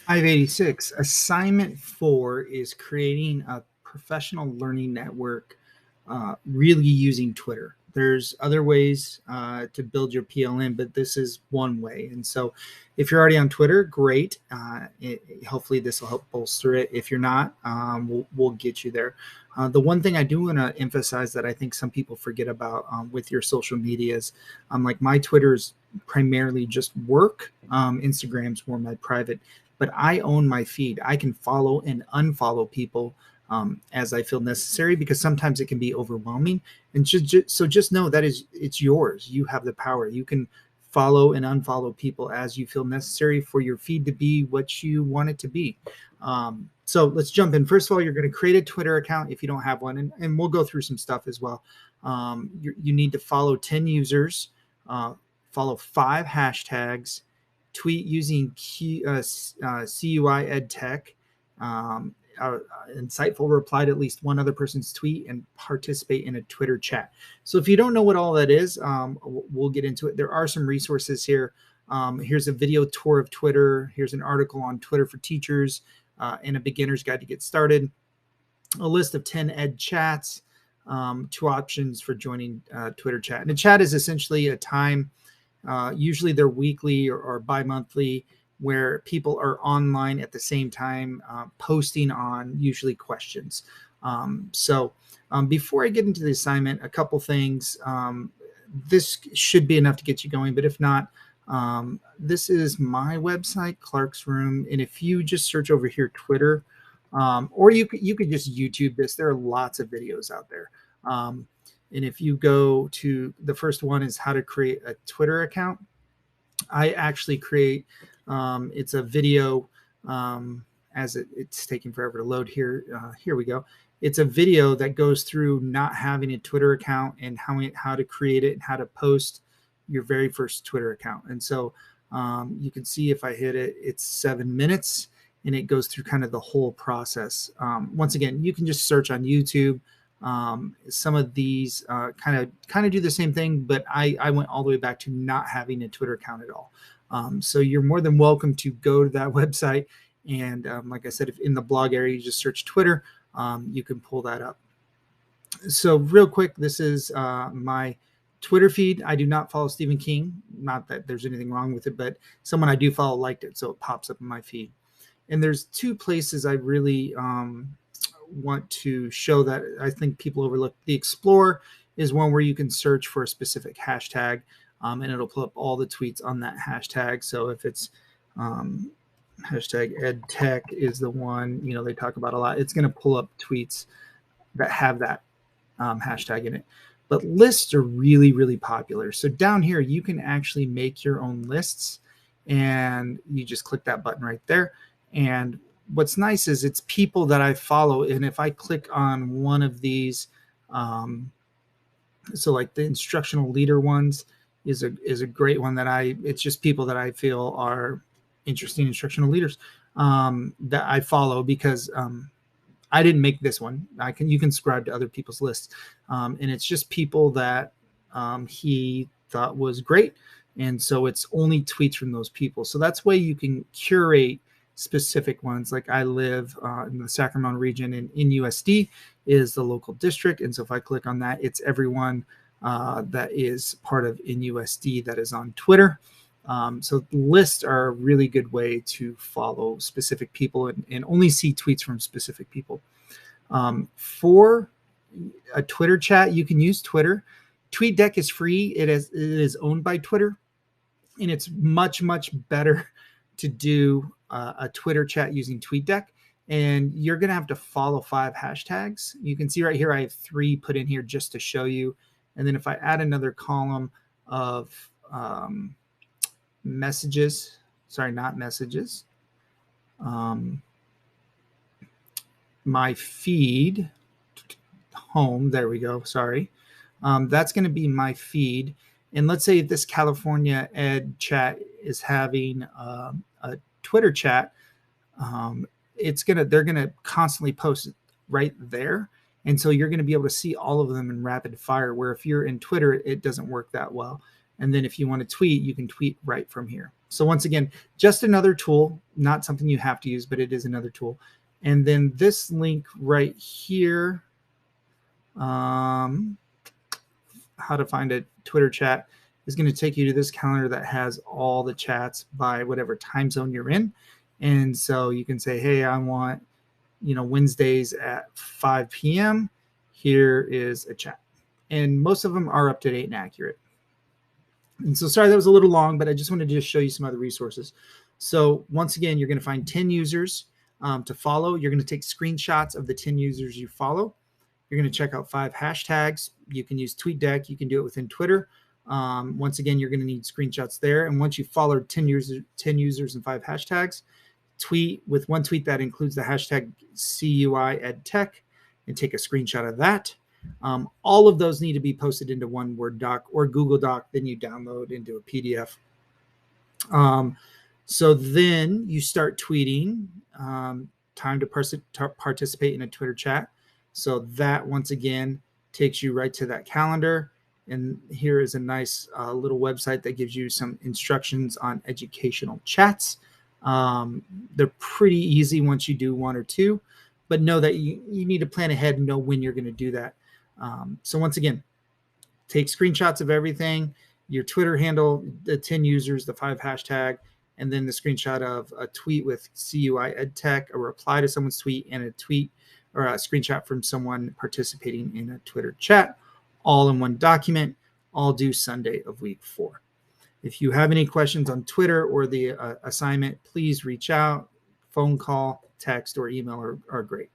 586. Assignment 4 is creating a professional learning network, really using Twitter. There's other ways to build your PLN, but this is one way. And so, if you're already on Twitter, great. Hopefully, this will help bolster it. If you're not, we'll get you there. The one thing I do want to emphasize that I think some people forget about with your social medias, like my Twitter is primarily just work. Instagram's more my private, but I own my feed. I can follow and unfollow people as I feel necessary, because sometimes it can be overwhelming. And so just know that it's yours. You have the power. You can follow and unfollow people as you feel necessary for your feed to be what you want it to be. So let's jump in. First of all, you're going to create a Twitter account if you don't have one, and we'll go through some stuff as well. You need to follow 10 users, follow 5 hashtags, tweet using CUI EdTech, insightful reply to at least one other person's tweet, and participate in a Twitter chat. So if you don't know what all that is, we'll get into it. There are some resources here. Here's a video tour of Twitter. Here's an article on Twitter for teachers and a beginner's guide to get started. A list of 10 ed chats, 2 options for joining Twitter chat. And a chat is essentially a time, usually they're weekly or bi-monthly, where people are online at the same time, posting on usually questions. Before I get into the assignment, a couple things. This should be enough to get you going, but if not, this is my website, Clark's Room. And if you just search over here, Twitter, or you could just YouTube this. There are lots of videos out there. And if you go to the first one is how to create a Twitter account. I actually create, it's a video, as it's taking forever to load here. Here we go. It's a video that goes through not having a Twitter account and how to create it and how to post your very first Twitter account. And so you can see if I hit it, it's 7 minutes, and it goes through kind of the whole process. Once again, you can just search on YouTube. Some of these kind of do the same thing, but I went all the way back to not having a Twitter account at all. So you're more than welcome to go to that website. And like I said, if in the blog area, you just search Twitter, you can pull that up. So real quick, this is my Twitter feed. I do not follow Stephen King. Not that there's anything wrong with it, but someone I do follow liked it, so it pops up in my feed. And there's 2 places I really want to show that I think people overlook. The Explore is one where you can search for a specific hashtag, and it'll pull up all the tweets on that hashtag. So if it's hashtag EdTech is the one they talk about a lot, it's going to pull up tweets that have that hashtag in it. But lists are really, really popular. So down here, you can actually make your own lists, and you just click that button right there. And what's nice is it's people that I follow. And if I click on one of these, so like the instructional leader ones is a great one it's just people that I feel are interesting instructional leaders that I follow, because I didn't make this one. You can subscribe to other people's lists. And it's just people that he thought was great. And so it's only tweets from those people. So that's why you can curate specific ones. Like I live in the Sacramento region, and NUSD is the local district. And so if I click on that, it's everyone that is part of NUSD that is on Twitter. So lists are a really good way to follow specific people and only see tweets from specific people. For a Twitter chat, you can use Twitter. TweetDeck is free. It is owned by Twitter, and it's much, much better to do a Twitter chat using TweetDeck. And you're going to have to follow 5 hashtags. You can see right here, I have 3 put in here just to show you. And then if I add another column of messages, sorry, not messages, my feed, home, there we go, sorry. That's going to be my feed. And let's say this California Ed chat is having a Twitter chat. They're gonna constantly post it right there, and so you're going to be able to see all of them in rapid fire. Where if you're in Twitter, it doesn't work that well. And then if you want to tweet, you can tweet right from here. So once again, just another tool, not something you have to use, but it is another tool. And then this link right here, how to find a Twitter chat, is going to take you to this calendar that has all the chats by whatever time zone you're in. And so you can say, hey, I want, Wednesdays at 5 p.m. Here is a chat. And most of them are up to date and accurate. And so sorry that was a little long, but I just wanted to just show you some other resources. So once again, you're going to find 10 users to follow. You're going to take screenshots of the 10 users you follow. You're going to check out 5 hashtags. You can use TweetDeck. You can do it within Twitter. Once again, you're going to need screenshots there. And once you follow 10 users and 5 hashtags, tweet with one tweet that includes the hashtag CUIEdTech and take a screenshot of that. All of those need to be posted into one Word doc or Google Doc, then you download into a PDF. So then you start tweeting, time to participate in a Twitter chat. So that, once again, takes you right to that calendar. And here is a nice little website that gives you some instructions on educational chats. They're pretty easy once you do 1 or 2, but know that you need to plan ahead and know when you're going to do that. So once again, take screenshots of everything, your Twitter handle, the 10 users, the 5 hashtag, and then the screenshot of a tweet with CUIEdTech, a reply to someone's tweet, and a tweet or a screenshot from someone participating in a Twitter chat, all in one document, all due Sunday of week 4. If you have any questions on Twitter or the assignment, please reach out. Phone call, text, or email are great.